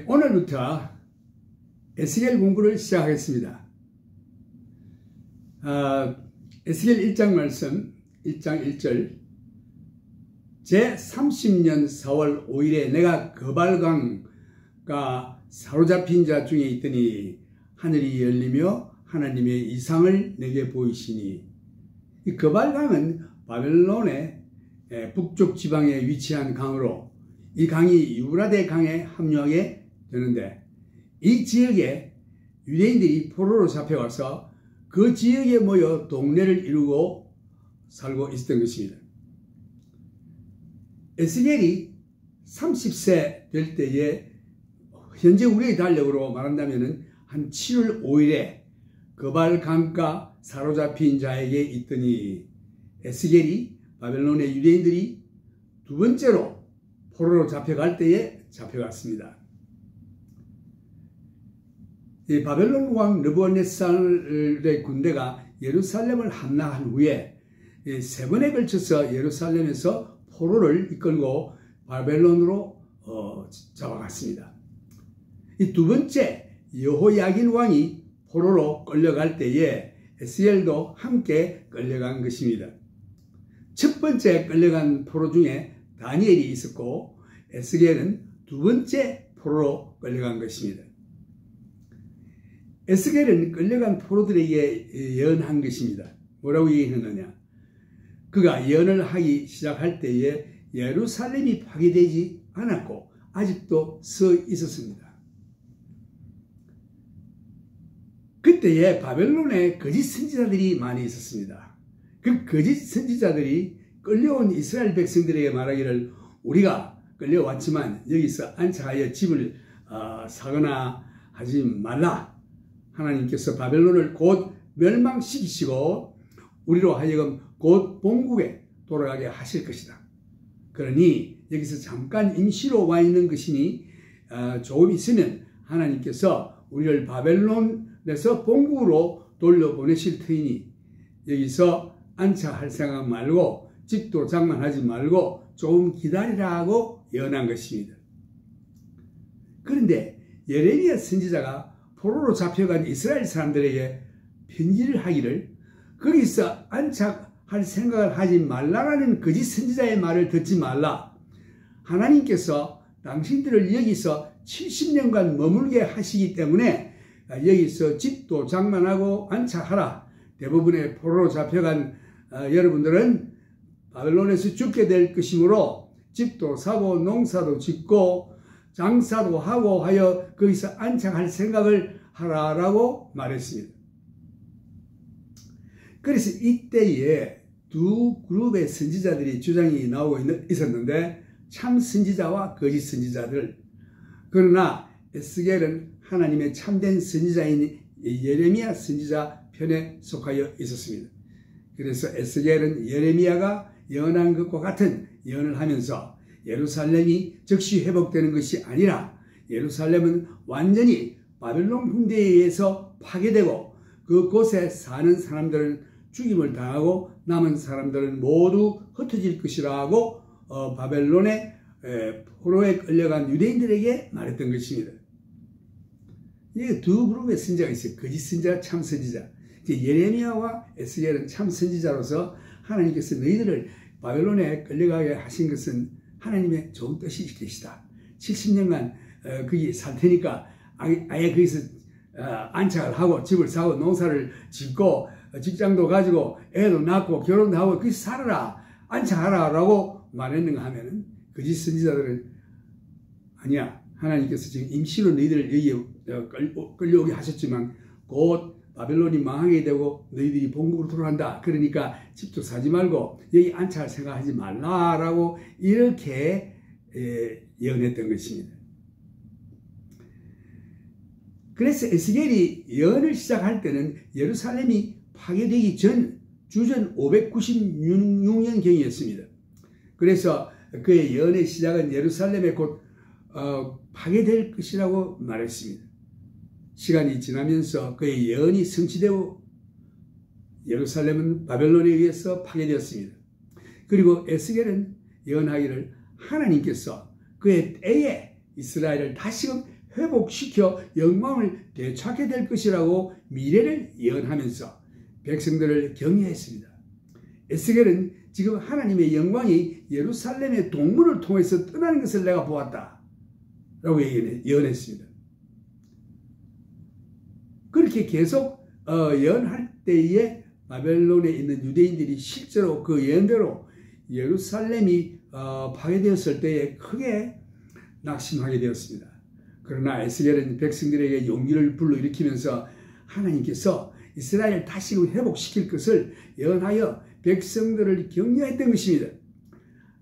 오늘부터 에스겔 공부를 시작하겠습니다. 에스겔 1장 말씀 1장 1절 제30년 4월 5일에 내가 거발강과 사로잡힌 자 중에 있더니 하늘이 열리며 하나님의 이상을 내게 보이시니, 이 거발강은 바벨론의 북쪽 지방에 위치한 강으로 이 강이 유브라데 강에 합류하게 되는데, 이 지역에 유대인들이 포로로 잡혀와서 그 지역에 모여 동네를 이루고 살고 있었던 것입니다. 에스겔이 30세 될 때에 현재 우리의 달력으로 말한다면 한 7월 5일에 거발강가 사로잡힌 자에게 있더니, 에스겔이 바벨론의 유대인들이 두 번째로 포로로 잡혀갈 때에 잡혀갔습니다. 이 바벨론 왕 느부갓네살의 군대가 예루살렘을 함락한 후에 세 번에 걸쳐서 예루살렘에서 포로를 이끌고 바벨론으로 잡아갔습니다. 이 두 번째 여호야긴 왕이 포로로 끌려갈 때에 에스겔도 함께 끌려간 것입니다. 첫 번째 끌려간 포로 중에 다니엘이 있었고, 에스겔은 두 번째 포로로 끌려간 것입니다. 에스겔은 끌려간 포로들에게 예언한 것입니다. 뭐라고 얘기했느냐? 그가 예언을 하기 시작할 때에 예루살렘이 파괴되지 않았고 아직도 서 있었습니다. 그때에 바벨론에 거짓 선지자들이 많이 있었습니다. 그 거짓 선지자들이 끌려온 이스라엘 백성들에게 말하기를, 우리가 끌려왔지만 여기서 안착하여 집을 사거나 하지 말라. 하나님께서 바벨론을 곧 멸망시키시고 우리로 하여금 곧 본국에 돌아가게 하실 것이다. 그러니 여기서 잠깐 임시로 와 있는 것이니 조금 있으면 하나님께서 우리를 바벨론에서 본국으로 돌려보내실 터이니 여기서 안착할 생각 말고 집도 장만하지 말고 조금 기다리라고 예언한 것입니다. 그런데 예레미야 선지자가 포로로 잡혀간 이스라엘 사람들에게 편지를 하기를, 거기서 안착할 생각을 하지 말라라는 거짓 선지자의 말을 듣지 말라. 하나님께서 당신들을 여기서 70년간 머물게 하시기 때문에 여기서 집도 장만하고 안착하라. 대부분의 포로로 잡혀간 여러분들은 바벨론에서 죽게 될 것이므로 집도 사고 농사도 짓고 장사도 하고 하여 거기서 안착할 생각을 하라라고 말했습니다. 그래서 이때에 두 그룹의 선지자들이 주장이 나오고 있었는데, 참 선지자와 거짓 선지자들. 그러나 에스겔은 하나님의 참된 선지자인 예레미야 선지자 편에 속하여 있었습니다. 그래서 에스겔은 예레미야가 예언한 것과 같은 예언을 하면서 예루살렘이 즉시 회복되는 것이 아니라 예루살렘은 완전히 바벨론 군대에 의해서 파괴되고 그곳에 사는 사람들은 죽임을 당하고 남은 사람들은 모두 흩어질 것이라고 바벨론의 포로에 끌려간 유대인들에게 말했던 것입니다. 이게 두 그룹의 선지자가 있어요. 거짓 선지자, 참 선지자. 예레미야와 에스겔은 참 선지자로서 하나님께서 너희들을 바벨론에 끌려가게 하신 것은 하나님의 좋은 뜻이 계시다. 70년간 거기 살 테니까 아예 거기서 안착을 하고 집을 사고 농사를 짓고 직장도 가지고 애도 낳고 결혼도 하고 거기서 살아라, 안착하라 라고 말했는가 하면은, 거짓 선지자들은 아니야, 하나님께서 지금 임시로 너희들을 여기에 끌려오게 하셨지만 곧 바벨론이 망하게 되고 너희들이 본국으로 돌아간다. 그러니까 집도 사지 말고 여기 안착할 생각하지 말라라고 이렇게 예언했던 것입니다. 그래서 에스겔이 예언을 시작할 때는 예루살렘이 파괴되기 전 주전 596년경이었습니다. 그래서 그의 예언의 시작은 예루살렘에 곧 파괴될 것이라고 말했습니다. 시간이 지나면서 그의 예언이 성취되고 예루살렘은 바벨론에 의해서 파괴되었습니다. 그리고 에스겔은 예언하기를 하나님께서 그의 때에 이스라엘을 다시금 회복시켜 영광을 되찾게 될 것이라고 미래를 예언하면서 백성들을 격려했습니다. 에스겔은 지금 하나님의 영광이 예루살렘의 동문을 통해서 떠나는 것을 내가 보았다 라고 예언했습니다. 그렇게 계속 예언할 때에 바벨론에 있는 유대인들이 실제로 그 예언대로 예루살렘이 파괴되었을 때에 크게 낙심하게 되었습니다. 그러나 에스겔은 백성들에게 용기를 불러일으키면서 하나님께서 이스라엘을 다시금 회복시킬 것을 예언하여 백성들을 격려했던 것입니다.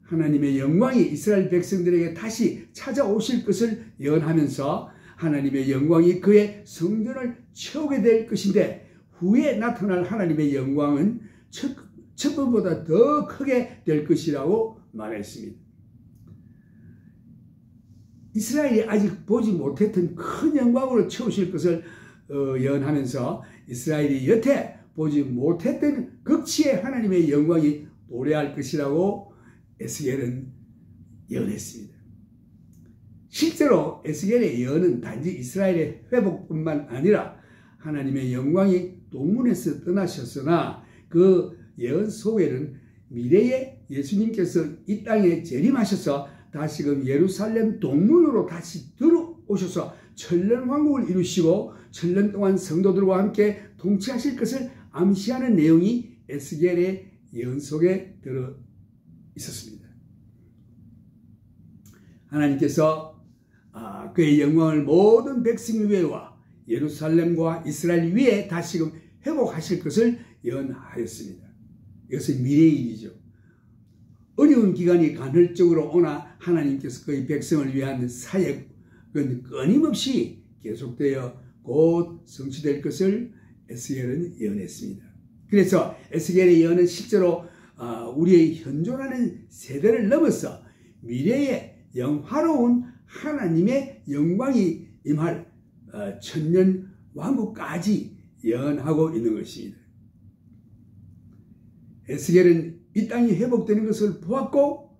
하나님의 영광이 이스라엘 백성들에게 다시 찾아오실 것을 예언하면서 하나님의 영광이 그의 성전을 채우게 될 것인데 후에 나타날 하나님의 영광은 첫 번보다 더 크게 될 것이라고 말했습니다. 이스라엘이 아직 보지 못했던 큰 영광으로 채우실 것을 예언하면서 이스라엘이 여태 보지 못했던 극치의 하나님의 영광이 도래할 것이라고 에스겔은 예언했습니다. 실제로 에스겔의 예언은 단지 이스라엘의 회복뿐만 아니라 하나님의 영광이 동문에서 떠나셨으나 그 예언 속에는 미래에 예수님께서 이 땅에 재림하셔서 다시금 예루살렘 동문으로 다시 들어오셔서 천년왕국을 이루시고 천년 동안 성도들과 함께 통치하실 것을 암시하는 내용이 에스겔의 예언 속에 들어 있었습니다. 하나님께서 그의 영광을 모든 백성 위에와 예루살렘과 이스라엘 위에 다시금 회복하실 것을 예언하였습니다. 이것은 미래의 일이죠. 어려운 기간이 간헐적으로 오나 하나님께서 그의 백성을 위한 사역은 끊임없이 계속되어 곧 성취될 것을 에스겔은 예언했습니다. 그래서 에스겔의 예언은 실제로 우리의 현존하는 세대를 넘어서 미래에 영화로운 하나님의 영광이 임할 천년 왕국까지 예언하고 있는 것입니다. 에스겔은 이 땅이 회복되는 것을 보았고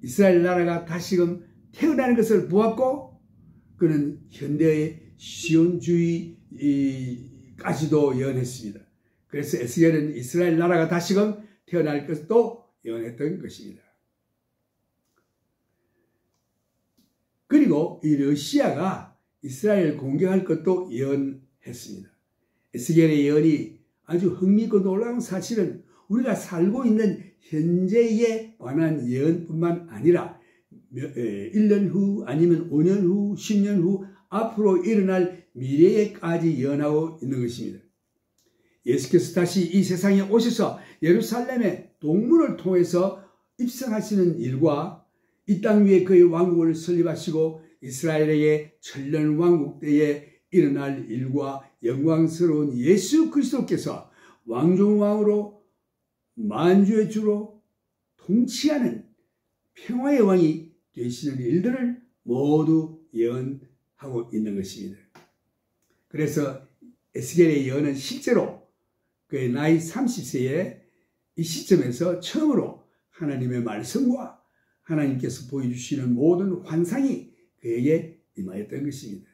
이스라엘 나라가 다시금 태어나는 것을 보았고 그는 현대의 시온주의까지도 예언했습니다. 그래서 에스겔은 이스라엘 나라가 다시금 태어날 것도 예언했던 것입니다. 그리고 이 러시아가 이스라엘을 공격할 것도 예언했습니다. 에스겔의 예언이 아주 흥미있고 놀라운 사실은 우리가 살고 있는 현재에 관한 예언뿐만 아니라 1년 후 아니면 5년 후 10년 후 앞으로 일어날 미래에까지 예언하고 있는 것입니다. 예수께서 다시 이 세상에 오셔서 예루살렘의 동문을 통해서 입성하시는 일과 이 땅 위에 그의 왕국을 설립하시고 이스라엘에게 천년 왕국 때에 일어날 일과 영광스러운 예수 그리스도께서 왕중왕으로 만주의 주로 통치하는 평화의 왕이 되시는 일들을 모두 예언하고 있는 것입니다. 그래서 에스겔의 예언은 실제로 그의 나이 30세의 이 시점에서 처음으로 하나님의 말씀과 하나님께서 보여주시는 모든 환상이 그에게 임하였던 것입니다.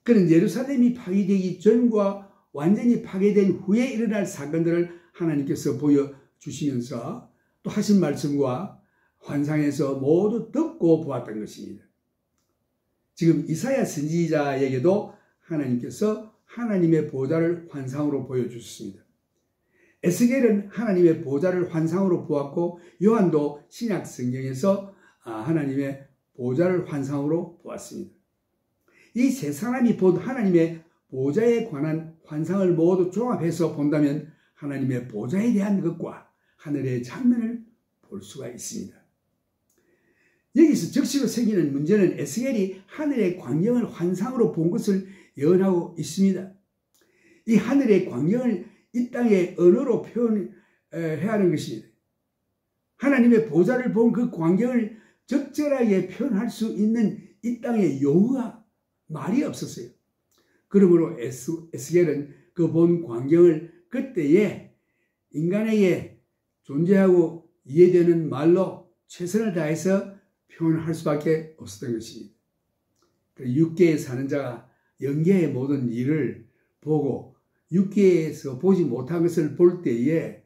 그는 예루살렘이 파괴되기 전과 완전히 파괴된 후에 일어날 사건들을 하나님께서 보여주시면서 또 하신 말씀과 환상에서 모두 듣고 보았던 것입니다. 지금 이사야 선지자에게도 하나님께서 하나님의 보좌를 환상으로 보여주셨습니다. 에스겔은 하나님의 보좌를 환상으로 보았고 요한도 신약 성경에서 하나님의 보좌를 환상으로 보았습니다. 이 세 사람이 본 하나님의 보좌에 관한 환상을 모두 종합해서 본다면 하나님의 보좌에 대한 것과 하늘의 장면을 볼 수가 있습니다. 여기서 적시로 생기는 문제는 에스겔이 하늘의 광경을 환상으로 본 것을 예언하고 있습니다. 이 하늘의 광경을 이 땅의 언어로 표현해야 하는 것입니다. 하나님의 보좌를 본 그 광경을 적절하게 표현할 수 있는 이 땅의 용어가 말이 없었어요. 그러므로 에스겔은 그 본 광경을 그때에 인간에게 존재하고 이해되는 말로 최선을 다해서 표현할 수밖에 없었던 것입니다. 육계에 사는 자가 영계의 모든 일을 보고 육계에서 보지 못한 것을 볼 때에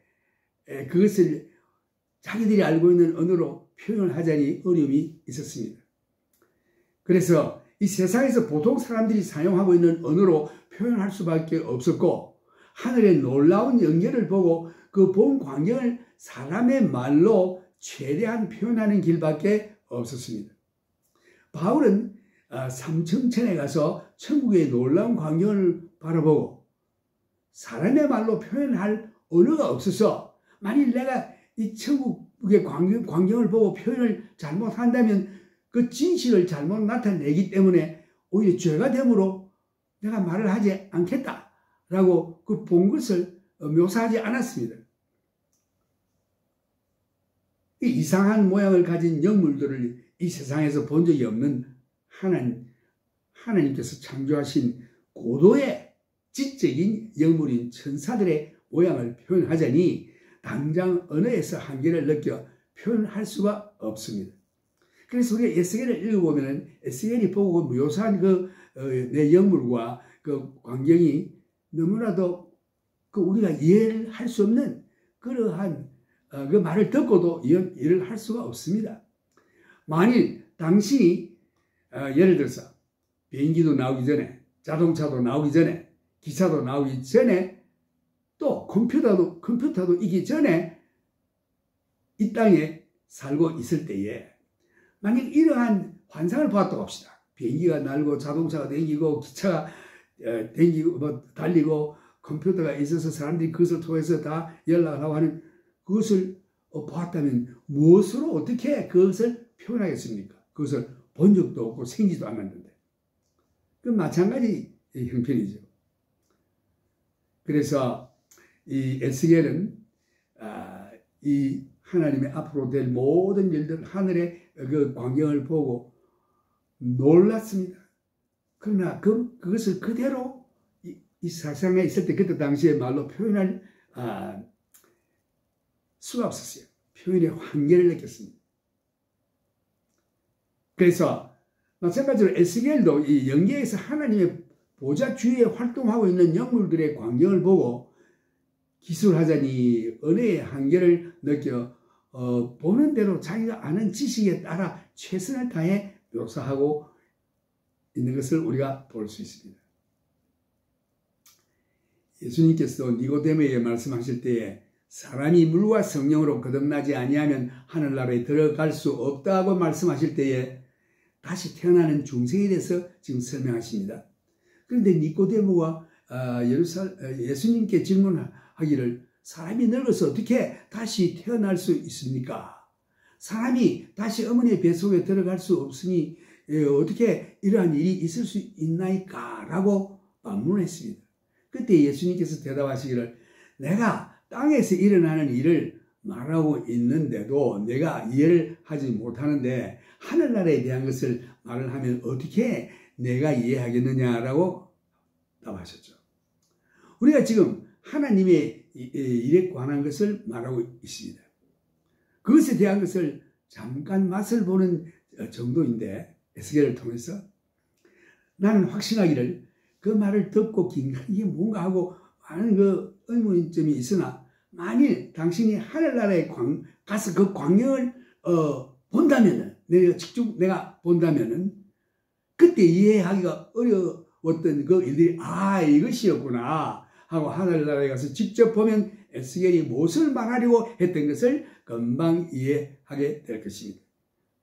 그것을 자기들이 알고 있는 언어로 표현하자니 어려움이 있었습니다. 그래서 이 세상에서 보통 사람들이 사용하고 있는 언어로 표현할 수밖에 없었고, 하늘의 놀라운 연결을 보고 그 본 광경을 사람의 말로 최대한 표현하는 길밖에 없었습니다. 바울은 삼층천에 가서 천국의 놀라운 광경을 바라보고 사람의 말로 표현할 언어가 없어서, 만일 내가 이 천국의 광경을 보고 표현을 잘못한다면 그 진실을 잘못 나타내기 때문에 오히려 죄가 되므로 내가 말을 하지 않겠다라고 그 본 것을 묘사하지 않았습니다. 이 이상한 모양을 가진 영물들을 이 세상에서 본 적이 없는 하나님께서 창조하신 고도의 지적인 영물인 천사들의 모양을 표현하자니 당장 언어에서 한계를 느껴 표현할 수가 없습니다. 그래서 우리가 에스겔을 읽어보면 에스겔이 보고 묘사한 내 영물과 그 광경이 너무나도 우리가 이해를 할 수 없는 그러한 그 말을 듣고도 이해를 할 수가 없습니다. 만일 당신이 예를 들어서 비행기도 나오기 전에, 자동차도 나오기 전에, 기차도 나오기 전에, 또 컴퓨터도 있기 전에 이 땅에 살고 있을 때에 만약 이러한 환상을 보았다고 합시다. 비행기가 날고 자동차가 다니고 기차가 다니고 달리고 컴퓨터가 있어서 사람들이 그것을 통해서 다 연락을 하고 하는 그것을 보았다면 무엇으로 어떻게 그것을 표현하겠습니까? 그것을 본 적도 없고 생기지도 않았는데. 그 마찬가지 형편이죠. 그래서 이 에스겔은 이 하나님의 앞으로 될 모든 일들, 하늘의 그 광경을 보고 놀랐습니다. 그러나 그것을 그대로 이 세상에 있을 때 그때 당시의 말로 표현할 수가 없었어요. 표현의 한계를 느꼈습니다. 그래서 마찬가지로 에스겔도 이 영계에서 하나님의 보좌 주위에 활동하고 있는 영물들의 광경을 보고 기술하자니 은혜의 한계를 느껴 보는 대로 자기가 아는 지식에 따라 최선을 다해 묘사하고 있는 것을 우리가 볼 수 있습니다. 예수님께서 니고데모에게 말씀하실 때에 사람이 물과 성령으로 거듭나지 아니하면 하늘나라에 들어갈 수 없다고 말씀하실 때에 다시 태어나는 중생에 대해서 지금 설명하십니다. 그런데 니고데모가 예수님께 질문하기를 사람이 늙어서 어떻게 다시 태어날 수 있습니까? 사람이 다시 어머니의 뱃속에 들어갈 수 없으니 어떻게 이러한 일이 있을 수 있나이까? 라고 반문했습니다. 그때 예수님께서 대답하시기를 내가 땅에서 일어나는 일을 말하고 있는데도 내가 이해를 하지 못하는데 하늘나라에 대한 것을 말을 하면 어떻게 내가 이해하겠느냐라고 답하셨죠. 우리가 지금 하나님의 일에 관한 것을 말하고 있습니다. 그것에 대한 것을 잠깐 맛을 보는 정도인데 에스겔을 통해서 나는 확신하기를 그 말을 듣고 이게 뭔가 하고 많은 그 의문점이 있으나 만일 당신이 하늘나라에 가서 그 광경을 본다면은 내가 본다면은 그때 이해하기가 어려웠던 그 일들이 이것이었구나 하고 하늘나라에 가서 직접 보면 에스겔이 무엇을 말하려고 했던 것을 금방 이해하게 될 것입니다.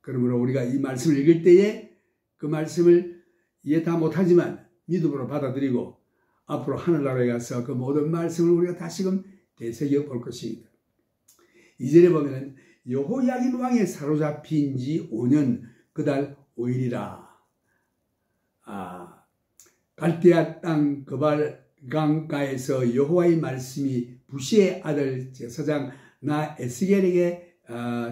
그러므로 우리가 이 말씀을 읽을 때에 그 말씀을 이해 다 못하지만 믿음으로 받아들이고 앞으로 하늘나라에 가서 그 모든 말씀을 우리가 다시금 되새겨 볼 것입니다. 2절에 보면 여호야긴 왕에 사로잡힌 지 5년 그달 5일이라. 갈대아 땅 그발 강가에서 여호와의 말씀이 부시의 아들 제사장 나 에스겔에게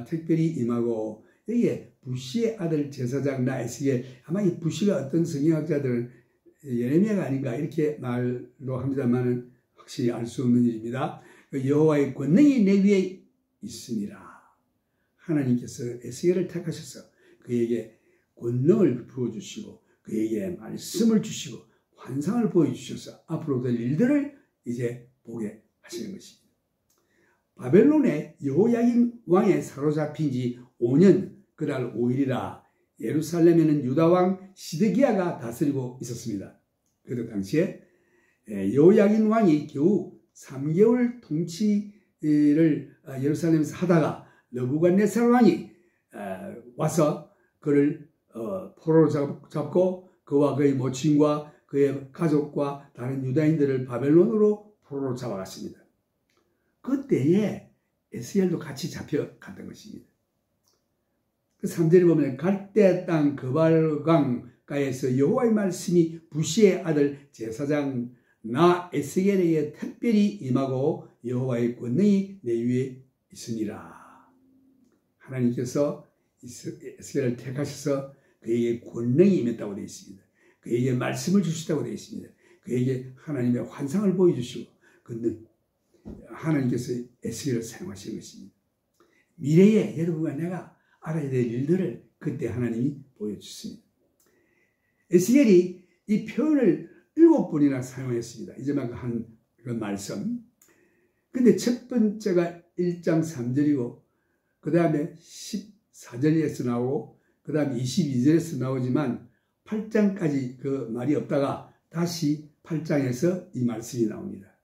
특별히 임하고, 여기에 부시의 아들 제사장 나 에스겔, 아마 이 부시가 어떤 성경학자들은 예레미야가 아닌가 이렇게 말로 합니다만 확실히 알 수 없는 일입니다. 여호와의 권능이 내 위에 있으니라. 하나님께서 에스겔을 택하셔서 그에게 권능을 부어주시고 그에게 말씀을 주시고 환상을 보여주셔서 앞으로 될 일들을 이제 보게 하시는 것입니다. 바벨론의 여호야긴 왕에 사로잡힌 지 5년 그달 5일이라 예루살렘에는 유다왕 시드기야가 다스리고 있었습니다. 그 당시에 여호야긴 왕이 겨우 3개월 통치를 예루살렘에서 하다가 느부갓네살 왕이 와서 그를 포로로 잡고 그와 그의 모친과 그의 가족과 다른 유다인들을 바벨론으로 포로로 잡아갔습니다. 그때에 에스겔도 같이 잡혀갔던 것입니다. 그 3절에 보면 갈대 땅 그발강가에서 여호와의 말씀이 부시의 아들 제사장 나 에스겔에게 특별히 임하고 여호와의 권능이 내 위에 있으니라. 하나님께서 에스겔을 택하셔서 그에게 권능이 임했다고 되어 있습니다. 그에게 말씀을 주셨다고 되어 있습니다. 그에게 하나님의 환상을 보여주시고 하나님께서 에스겔을 사용하시는 것입니다. 미래에 여러분과 내가 알아야 될 일들을 그때 하나님이 보여주셨습니다. 에스겔이 이 표현을 7번이나 사용했습니다. 이제만 한 그 말씀. 근데 첫 번째가 1장 3절이고 그 다음에 14절에서 나오고 그 다음에 22절에서 나오지만 8장까지 그 말이 없다가 다시 8장에서 이 말씀이 나옵니다.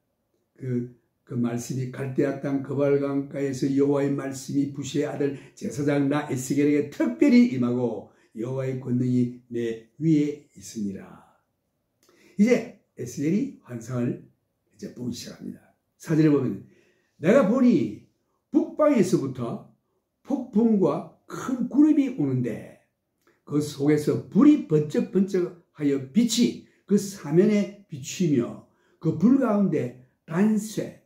그 말씀이 갈대아 땅 그발강가에서 여호와의 말씀이 부시의 아들 제사장 나 에스겔에게 특별히 임하고 여호와의 권능이 내 위에 있으니라. 이제 에스겔이 환상을 이제 보기 시작합니다. 4절에 보면 내가 보니 북방에서부터 폭풍과 큰 구름이 오는데 그 속에서 불이 번쩍번쩍하여 빛이 그 사면에 비추며 그 불 가운데 단쇠,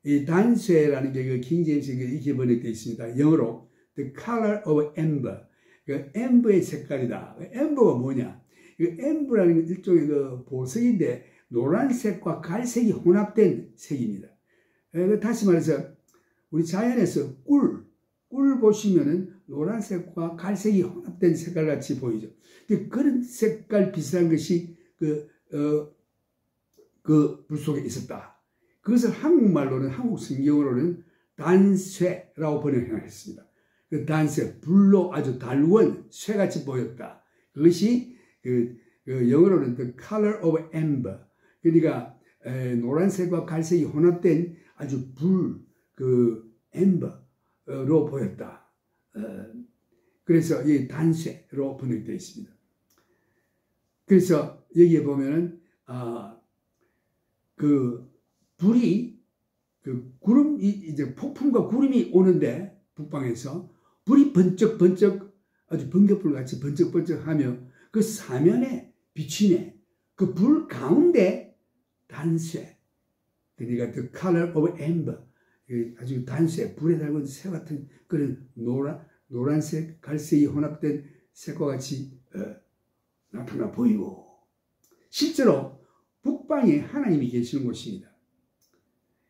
이 단쇠라는 게 그 킹제임스에 이렇게 번역되어 있습니다. 영어로 the color of amber, 그 엠버의 색깔이다. 엠버가 뭐냐? 그 엠버라는 건 일종의 그 보석인데 노란색과 갈색이 혼합된 색입니다. 다시 말해서 우리 자연에서 꿀 보시면은 노란색과 갈색이 혼합된 색깔 같이 보이죠. 그런 색깔 비슷한 것이 그 불 속에 있었다. 그것을 한국말로는 한국 성경으로는 단쇠라고 번역했습니다. 그 단쇠, 불로 아주 달원 쇠같이 보였다. 그것이 영어로는 the color of amber. 그러니까 노란색과 갈색이 혼합된 아주 amber로 보였다. 그래서 이 단쇠로 번역되어 있습니다. 그래서 여기에 보면은 불이 구름이 이제 폭풍과 구름이 오는데 북방에서 불이 번쩍번쩍 아주 번개불 같이 번쩍번쩍하며 그 사면에 비치네. 그 불 가운데 단쇠. 그러니까 the color of amber. 아주 단쇠, 불에 달군 쇠 같은 그런 노란색, 갈색이 혼합된 색과 같이 나타나 보이고 실제로 북방에 하나님이 계시는 곳입니다.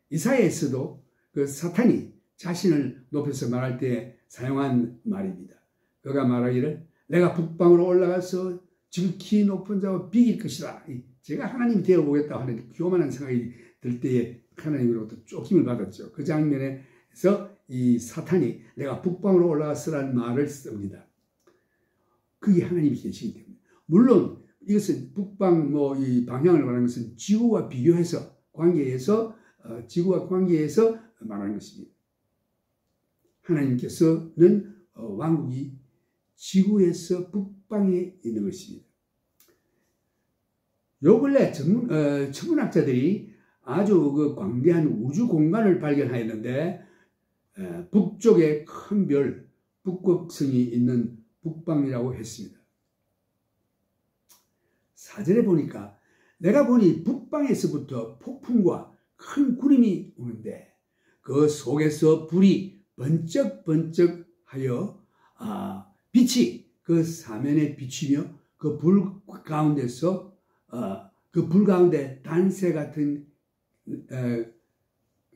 이사야에서도 그 사탄이 자신을 높여서 말할 때 사용한 말입니다. 그가 말하기를 내가 북방으로 올라가서 지극히 높은 자와 비길 것이다. 제가 하나님이 되어보겠다 하는 교만한 생각이 들 때에 하나님으로부터 쫓김을 받았죠. 그 장면에서 이 사탄이 내가 북방으로 올라갔으라는 말을 씁니다. 그게 하나님이 계시기 때문에. 물론 이것은 북방 이 방향을 말하는 것은 지구와 비교해서 지구와 관계에서 말하는 것입니다. 하나님께서는 왕국이 지구에서 북방에 있는 것입니다. 요 근래 천문학자들이 아주 그 광대한 우주 공간을 발견하였는데 북쪽에 큰 별, 북극성이 있는 북방이라고 했습니다. 4절에 보니까 내가 보니 북방에서부터 폭풍과 큰 구름이 오는데 그 속에서 불이 번쩍번쩍하여 빛이 그 사면에 비치며 그 불 가운데서 그 불 가운데 단쇠 같은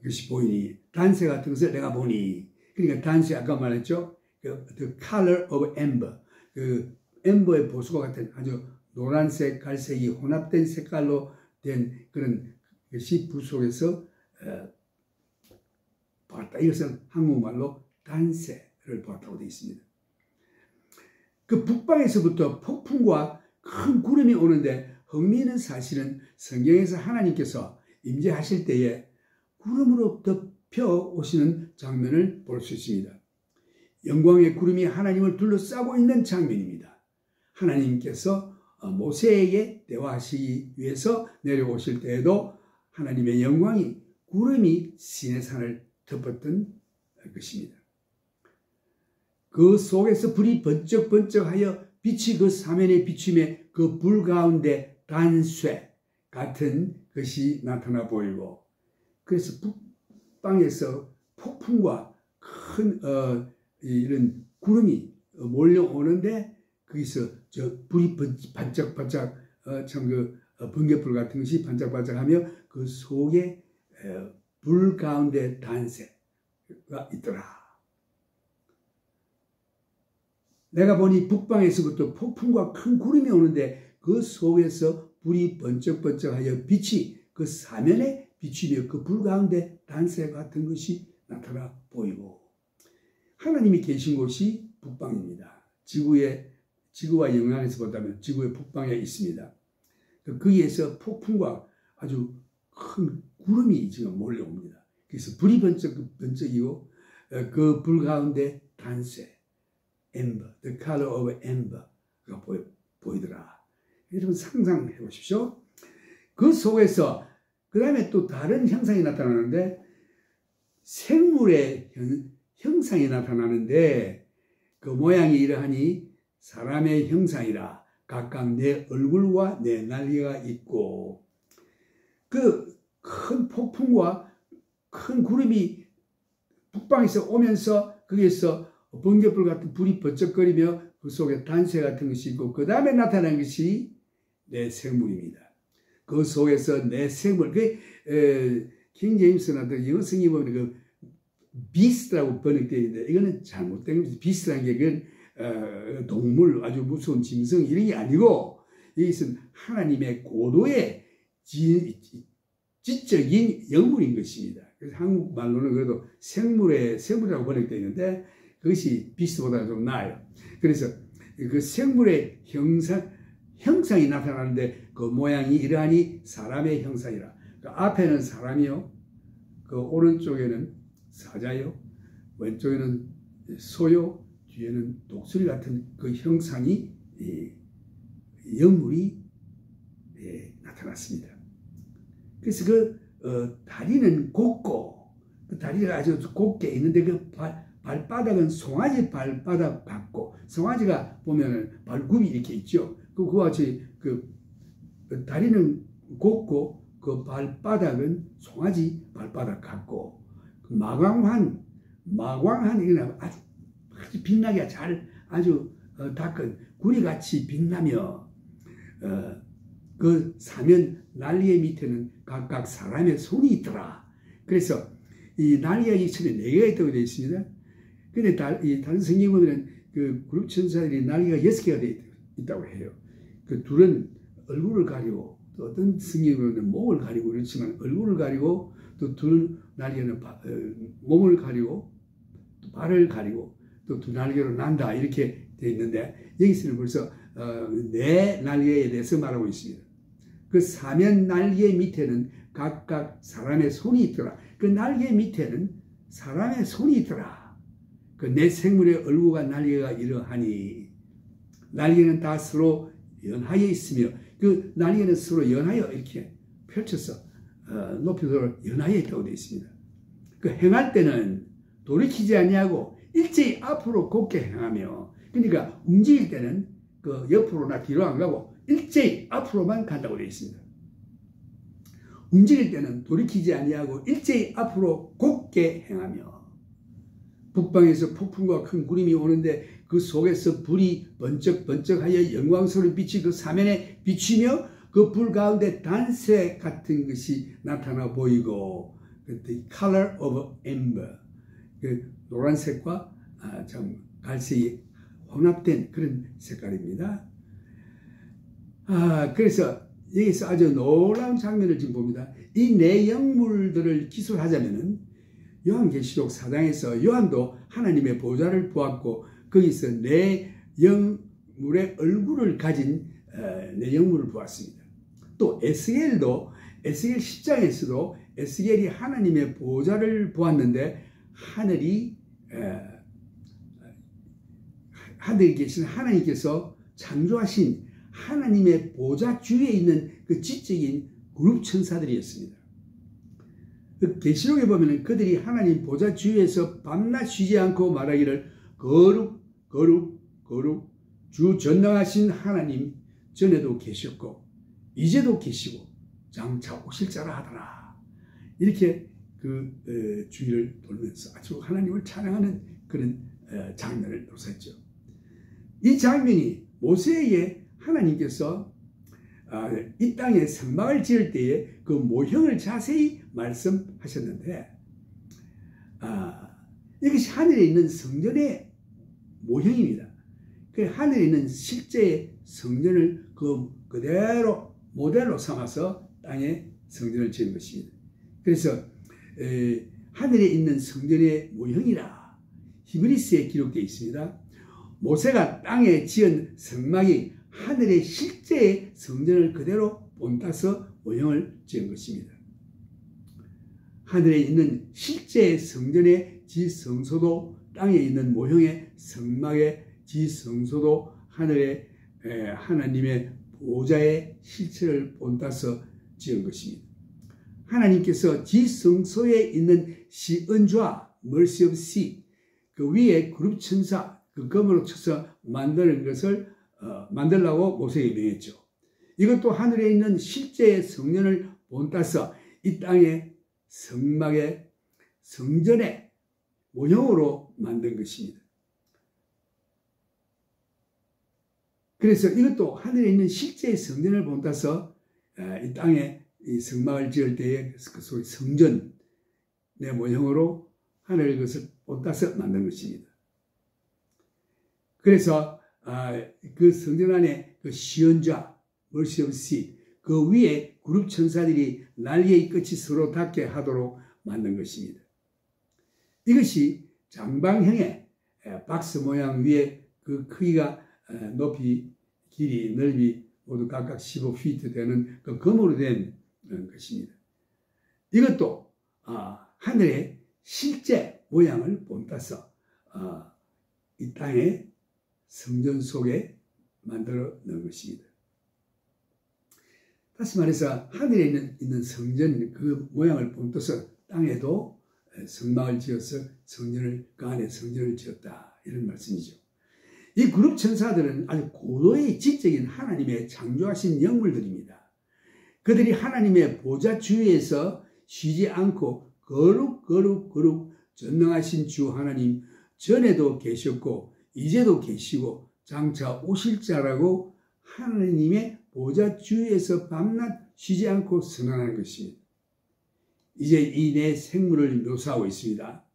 것이 보이니 단쇠 같은 것을 내가 보니 그러니까 단쇠 아까 말했죠. the color of amber 그 엠버의 보수와 같은 아주 노란색, 갈색이 혼합된 색깔로 된 그런 것이 불 속에서 보았다. 이것은 한국말로 단세를 보았다고 되어 있습니다. 그 북방에서부터 폭풍과 큰 구름이 오는데 흥미있는 사실은 성경에서 하나님께서 임재하실 때에 구름으로 덮여 오시는 장면을 볼 수 있습니다. 영광의 구름이 하나님을 둘러싸고 있는 장면입니다. 하나님께서 모세에게 대화하시기 위해서 내려오실 때에도 하나님의 영광이 구름이 시내산을 덮었던 것입니다. 그 속에서 불이 번쩍번쩍하여 빛이 그 사면에 비추며 그 불 가운데 단쇠 같은 것이 나타나 보이고, 그래서 북방에서 폭풍과 큰 이런 구름이 몰려오는데 거기서 저 불이 반짝반짝 참 그 번개불 같은 것이 반짝반짝하며 그 속에 불 가운데 단쇠가 있더라. 내가 보니 북방에서부터 폭풍과 큰 구름이 오는데 그 속에서 불이 번쩍번쩍하여 빛이 그 사면에 비추며 그 불 가운데 단쇠 같은 것이 나타나 보이고, 하나님이 계신 곳이 북방입니다. 지구와 영향에서 본다면 지구의 북방에 있습니다. 거기에서 폭풍과 아주 큰 구름이 지금 몰려옵니다. 그래서 불이 번쩍이고 그 불 가운데 단쇠, amber, the color of amber가 보이더라. 여러분 상상해 보십시오. 그 속에서 그 다음에 또 다른 형상이 나타나는데 생물의 형상이 나타나는데 그 모양이 이러하니 사람의 형상이라 각각 내 얼굴과 내 날개가 있고, 그 큰 폭풍과 큰 구름이 북방에서 오면서 거기에서 번개불 같은 불이 번쩍거리며 그 속에 단쇠 같은 것이 있고, 그 다음에 나타난 것이 내 생물입니다. 그 속에서 내 생물, 킹 제임스나 영어 성경에 보면 그 비스트라고 번역되어 있는데 이거는 잘못된 겁니다. 비스트라는 게 그건 동물, 아주 무서운 짐승 이런 게 아니고, 여기서는 하나님의 고도의 지적인 영물인 것입니다. 그래서 한국말로는 그래도 생물이라고 번역되어 있는데 그것이 비스트보다 좀 나아요. 그래서 그 생물의 형상이 나타나는데 그 모양이 이러하니 사람의 형상이라. 그 앞에는 사람이요, 그 오른쪽에는 사자요, 왼쪽에는 소요, 뒤에는 독수리 같은 그 형상이 영물이 나타났습니다. 그래서 다리는 곱고, 그 다리가 아주 곱게 있는데 그 발바닥은 송아지 발바닥 같고, 송아지가 보면은 발굽이 이렇게 있죠. 그와 같이 그 다리는 곱고 그 발바닥은 송아지 발바닥 같고, 그 마광환 이거는 아주 빛나게 아주 닦은 구리같이 빛나며, 그 사면 날개 밑에는 각각 사람의 손이 있더라. 그래서 이 날개가 이 손에 4개가 있다고 되어 있습니다. 근데 다른 성경 보면 그 그룹천사들이 날개가 6개가 있다고 해요. 그 둘은 얼굴을 가리고, 또 어떤 성경에 보면 목을 가리고 그렇지만 얼굴을 가리고, 또 둘 날개는 몸을 가리고, 또 발을 가리고, 또 두 날개로 난다 이렇게 되어 있는데, 여기서는 벌써 4날개에 대해서 말하고 있습니다. 그 사면 날개 밑에는 각각 사람의 손이 있더라. 그 날개 밑에는 사람의 손이 있더라. 그 내 생물의 얼굴과 날개가 이러하니, 날개는 다 서로 연하여 있으며, 그 날개는 서로 연하여 이렇게 펼쳐서 높이도 연하여 있다고 되어 있습니다. 그 행할 때는 돌이키지 아니하고 일제히 앞으로 곱게 행하며, 그러니까 움직일 때는 그 옆으로나 뒤로 안 가고 일제히 앞으로만 간다고 되어 있습니다. 움직일 때는 돌이키지 아니하고 일제히 앞으로 곱게 행하며, 북방에서 폭풍과 큰 구름이 오는데 그 속에서 불이 번쩍번쩍하여 영광스러운 빛이 그 사면에 비치며 그 불 가운데 단쇠 같은 것이 나타나 보이고, the color of amber, 그 노란색과 참 갈색이 혼합된 그런 색깔입니다. 그래서 여기서 아주 놀라운 장면을 지금 봅니다. 이 내용물들을 기술하자면은 요한계시록 4장에서 요한도 하나님의 보좌를 보았고 거기서 내영물의 얼굴을 가진 내영물을 보았습니다. 또 에스겔도 에스겔 10장에서도 에스겔이 하나님의 보좌를 보았는데 하늘에 계신 하나님께서 창조하신 하나님의 보좌 주위에 있는 그 지적인 그룹 천사들이었습니다. 그 계시록에 보면 그들이 하나님 보좌 주위에서 밤낮 쉬지 않고 말하기를 거룩 거룩 거룩 주 전능하신 하나님 전에도 계셨고 이제도 계시고 장차 오실 자라 하더라. 이렇게 그 주위를 돌면서 아주 하나님을 찬양하는 그런 장면을 묘사했죠. 이 장면이 모세에게 하나님께서 이 땅에 성막을 지을 때에 그 모형을 자세히 말씀하셨는데 이것이 하늘에 있는 성전의 모형입니다. 그 하늘에 있는 실제 성전을 그대로 모델로 삼아서 땅에 성전을 지은 것입니다. 그래서 하늘에 있는 성전의 모형이라 히브리스에 기록되어 있습니다. 모세가 땅에 지은 성막이 하늘의 실제 성전을 그대로 본따서 모형을 지은 것입니다. 하늘에 있는 실제 성전의 지성소도 땅에 있는 모형의 성막의 지성소도 하늘의 하나님의 보좌의 실체를 본따서 지은 것입니다. 하나님께서 지성소에 있는 시은좌 mercy of sea 그 위에 그룹 천사 그 검으로 쳐서 만드는 것을 만들라고 모세에게 명했죠. 이것도 하늘에 있는 실제 성전을 본따서 이 땅의 성막의 성전의 모형으로 만든 것입니다. 그래서 이것도 하늘에 있는 실제 성전을 본따서 이 땅에 이 성막을 지을 때에 그 소위 성전의 모형으로 하늘의 것을 본따서 만든 것입니다. 그래서 그 성전 안에 그 시언좌 mercy of sea 그 위에 그룹 천사들이 날개의 끝이 서로 닿게 하도록 만든 것입니다. 이것이 장방형의 박스 모양 위에 그 크기가 높이 길이 넓이 모두 각각 15피트 되는 그 금으로 된 것입니다. 이것도 하늘의 실제 모양을 본따서 이 땅에 성전 속에 만들어 놓은 것입니다. 다시 말해서 하늘에 있는 성전 그 모양을 본떠서 땅에도 성막을 지어서 그 안에 성전을 지었다 이런 말씀이죠. 이 그룹 천사들은 아주 고도의 지적인 하나님의 창조하신 영물들입니다. 그들이 하나님의 보좌 주위에서 쉬지 않고 거룩 거룩 거룩 전능하신 주 하나님 전에도 계셨고 이제도 계시고 장차 오실 자라고 하나님의 보좌 주위에서 밤낮 쉬지 않고 선언하는 것입니다. 이제 이 네 생물을 묘사하고 있습니다.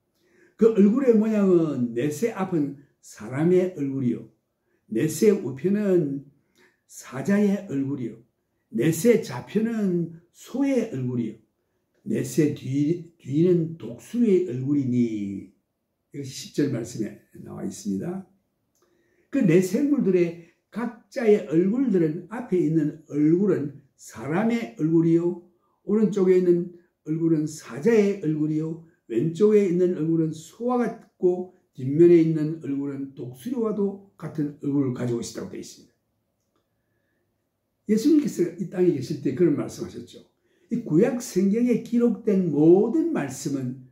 그 얼굴의 모양은 넷의 앞은 사람의 얼굴이요 넷의 우편은 사자의 얼굴이요 넷의 좌편은 소의 얼굴이요 넷의 뒤는 독수리의 얼굴이니 이것이 10절 말씀에 나와 있습니다. 그 네 생물들의 각자의 얼굴들은 앞에 있는 얼굴은 사람의 얼굴이요 오른쪽에 있는 얼굴은 사자의 얼굴이요 왼쪽에 있는 얼굴은 소와 같고 뒷면에 있는 얼굴은 독수리와도 같은 얼굴을 가지고 있다고 되어 있습니다. 예수님께서 이 땅에 계실 때 그런 말씀하셨죠. 이 구약 성경에 기록된 모든 말씀은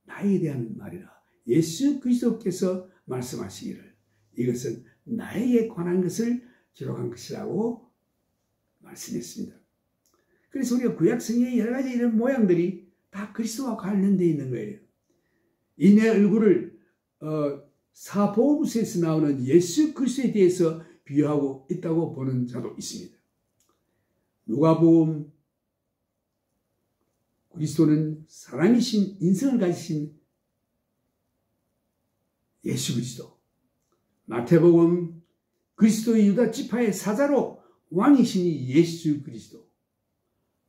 나에 대한 말이라. 예수 그리스도께서 말씀하시기를 이것은 나에게 관한 것을 기록한 것이라고 말씀했습니다. 그래서 우리가 구약 성경의 여러 가지 이런 모양들이 다 그리스도와 관련되어 있는 거예요. 이 내 얼굴을 사복음서에서 나오는 예수 그리스도에 대해서 비유하고 있다고 보는 자도 있습니다. 누가복음 그리스도는 사람이신 인성을 가지신 예수 그리스도. 마태복음 그리스도의 유다 지파의 사자로 왕이신 예수 그리스도,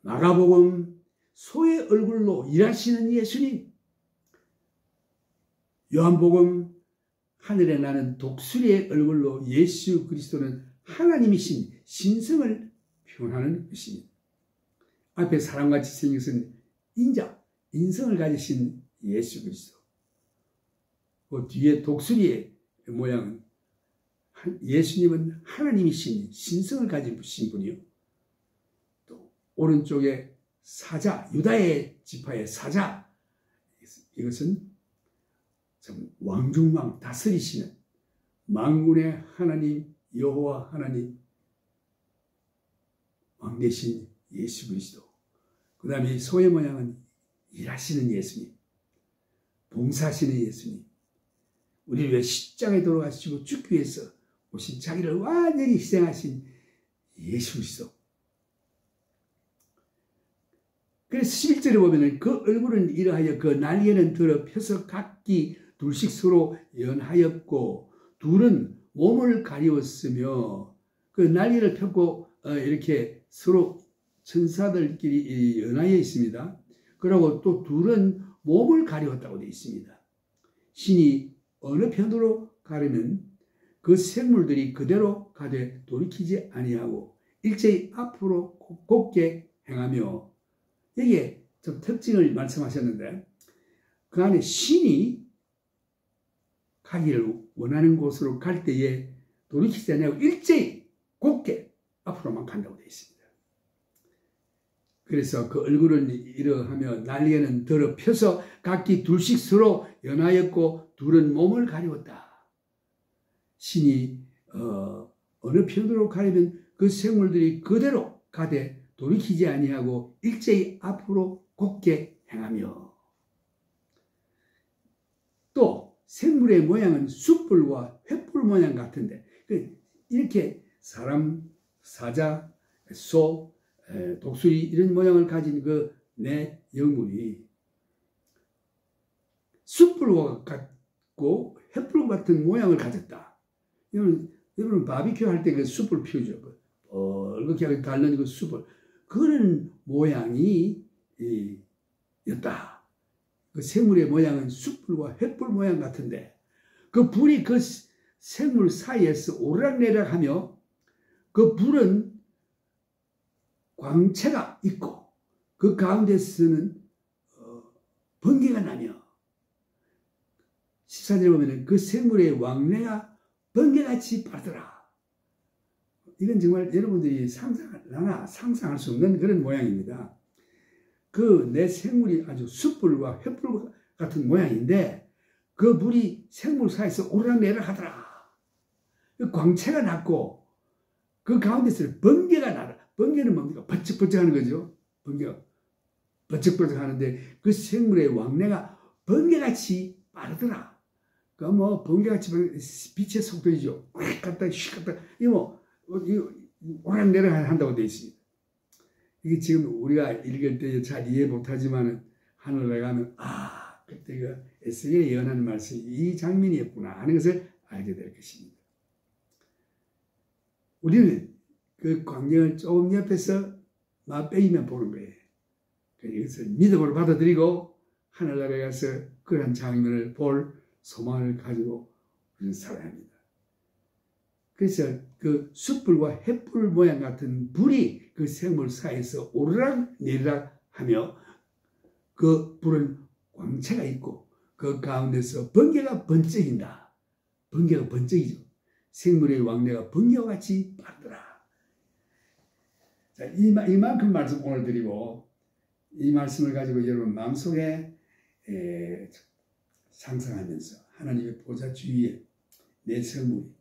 마가복음 소의 얼굴로 일하시는 예수님, 요한복음 하늘에 나는 독수리의 얼굴로 예수 그리스도는 하나님이신 신성을 표현하는 것입니다. 앞에 사람같이 생긴 것은 인성을 가지신 예수 그리스도, 그 뒤에 독수리의 모양은 예수님은 하나님이신 신성을 가진 분이요. 또 오른쪽에 사자, 유다의 지파의 사자, 이것은 왕중왕 다스리시는 만군의 하나님 여호와 하나님 왕 되신 예수 그리스도. 그 다음에 소의 모양은 일하시는 예수님, 봉사하시는 예수님, 우리를 위해 십자가에 돌아가시고 죽기 위해서 오신 자기를 완전히 희생하신 예수 그리스도. 그래서 11절에 보면 그 얼굴은 이러하여 그 날개는 더럽혀서 각기 둘씩 서로 연하였고 둘은 몸을 가리웠으며, 그 날개를 펴고 이렇게 서로 천사들끼리 연하여 있습니다. 그리고 또 둘은 몸을 가리웠다고 되어 있습니다. 신이 어느 편으로 가르면 그 생물들이 그대로 가되 돌이키지 아니하고 일제히 앞으로 곱게 행하며, 여기에 좀 특징을 말씀하셨는데, 그 안에 신이 가기를 원하는 곳으로 갈 때에 돌이키지 아니하고 일제히 곱게 앞으로만 간다고 되어 있습니다. 그래서 그 얼굴은 이러하며 날개는 더럽혀서 각기 둘씩 서로 연하였고 둘은 몸을 가리웠다. 신이 어느 편으로 가려면 그 생물들이 그대로 가되 돌이키지 아니하고 일제히 앞으로 곱게 행하며, 또 생물의 모양은 숯불과 횃불 모양 같은데, 이렇게 사람, 사자, 소, 독수리 이런 모양을 가진 그 내 영물이 숯불과 같고 횃불 같은 모양을 가졌다. 여러분 바비큐 할 때 그 숯불 피우죠. 이렇게 달는 그 숯불, 그런 모양이 였다. 그 생물의 모양은 숯불과 횃불 모양 같은데, 그 불이 그 생물 사이에서 오르락내리락하며 그 불은 광채가 있고 그 가운데서는 번개가 나며, 14절에 보면 그 생물의 왕래가 번개같이 빠르더라. 이건 정말 여러분들이 상상할 수 없는 그런 모양입니다. 그 내 생물이 아주 숯불과 횃불 같은 모양인데 그 불이 생물 사이에서 오르락내리락 하더라. 광채가 났고 그 가운데서 번개가 나라. 번개는 뭡니까? 버쩍버쩍 하는 거죠. 번개가 버쩍버쩍 하는데 그 생물의 왕래가 번개같이 빠르더라. 그 뭐 번개같이 빛의 속도이죠. 휙 갔다 휙 갔다, 이거 오락내락 한다고 되어 있습니다. 이게 지금 우리가 읽을 때 잘 이해 못하지만 하늘에 가면 그때 그 에스겔에 예언하는 말씀이 이 장면이었구나 하는 것을 알게 될 것입니다. 우리는 그 광경을 조금 옆에서 맛배기만 보는 거예요. 이것을 믿음으로 받아들이고 하늘나라에 가서 그런 장면을 볼 소망을 가지고 우리는 살아야 합니다. 그래서 그 숯불과 횃불 모양 같은 불이 그 생물 사이에서 오르락 내리락 하며 그 불은 광채가 있고 그 가운데서 번개가 번쩍인다. 번개가 번쩍이죠. 생물의 왕래가 번개와 같이 빠르더라. 자, 이만큼 말씀 오늘 드리고, 이 말씀을 가지고 여러분 마음속에 상상하면서 하나님의 보좌 주위에 내 생물이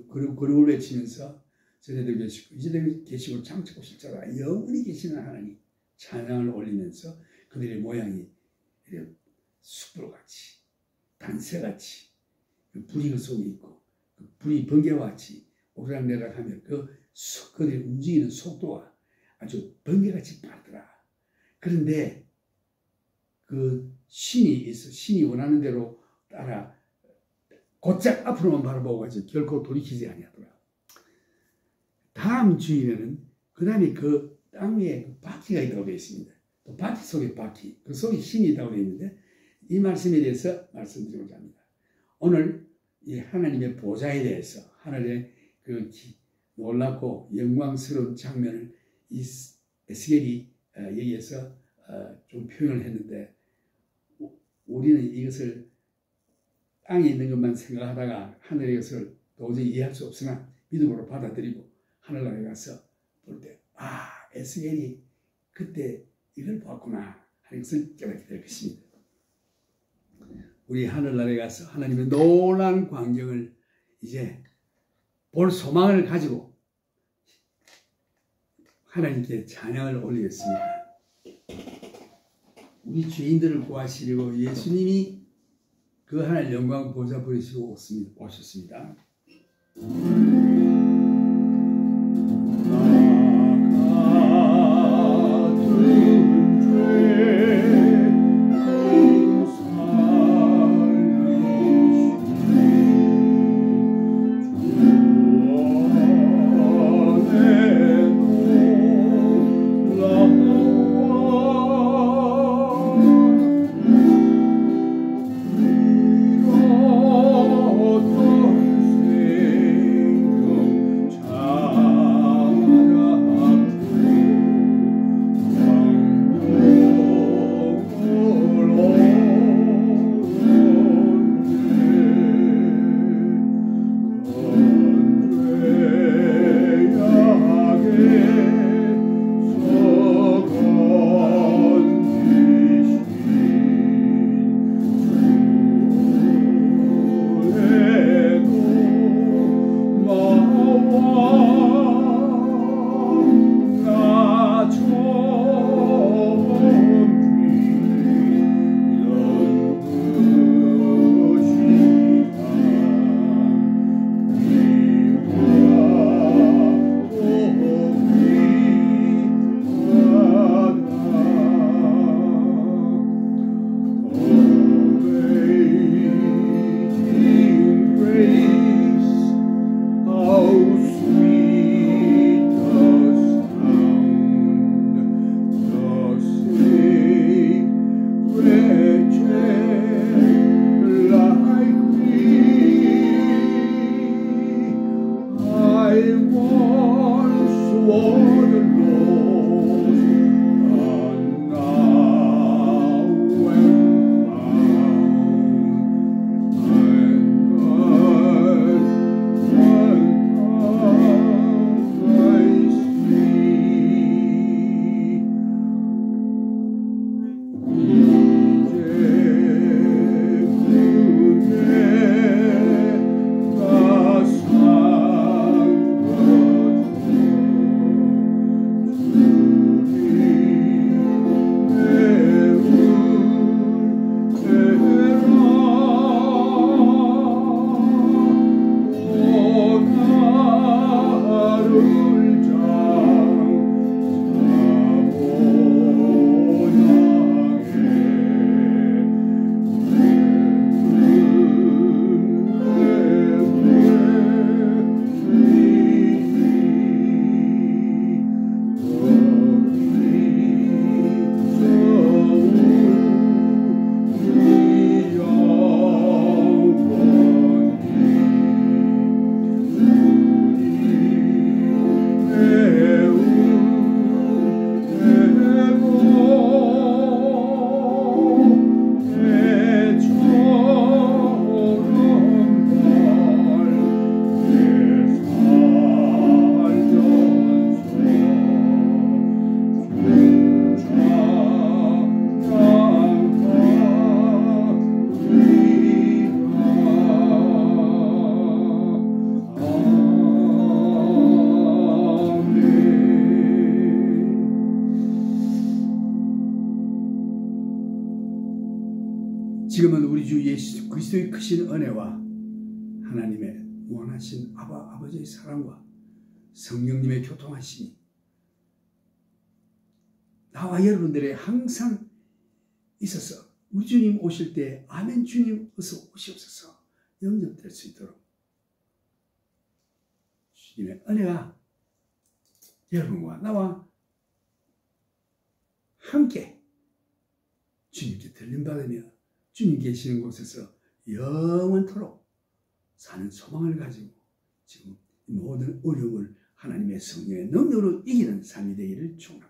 거룩을 외치면서 전에도 계시고 이제도 계시고 장차 오실 자가 영원히 계시는 하나님 찬양을 올리면서 그들의 모양이 숯불같이 단새같이 그 불이 그 속에 있고 그 불이 번개와 같이 오르락내락하며 그들이 움직이는 속도가 아주 번개같이 빠르더라. 그런데 그 신이 원하는 대로 따라 곧장 앞으로만 바라보고 가지 결코 돌이키지 아니하더라. 다음 주일에는 그 다음에 그 땅 위에 바퀴가 있다고 되어 있습니다. 또 바퀴 속에 바퀴, 그 속에 신이 있다고 되어 있는데 이 말씀에 대해서 말씀드리고자 합니다. 오늘 이 하나님의 보좌에 대해서 하늘의 그 놀랍고 영광스러운 장면을 이 에스겔이 여기에서 좀 표현을 했는데 우리는 이것을 땅에 있는 것만 생각하다가 하늘의 것을 도저히 이해할 수 없으나 믿음으로 받아들이고 하늘나라에 가서 볼 때 에스겔이 그때 이걸 보았구나 하는 것을 깨닫게 될 것입니다. 우리 하늘나라에 가서 하나님의 놀라운 광경을 이제 볼 소망을 가지고 하나님께 찬양을 올리겠습니다. 우리 죄인들을 구하시려고 예수님이 그 하늘 영광 보좌 보이시고 오셨습니다. 지금은 우리 주 예수 그리스도의 크신 은혜와 하나님의 무한하신 아버지의 사랑과 성령님의 교통하심이 나와 여러분들의 항상 있어서 우리 주님 오실 때 아멘 주님 어서 오시옵소서 영접될 수 있도록 주님의 은혜가 여러분과 나와 함께 주님께 들림받으며 주님 계시는 곳에서 영원토록 사는 소망을 가지고 지금 모든 어려움을 하나님의 성령의 능력으로 이기는 삶이 되기를 축원합니다.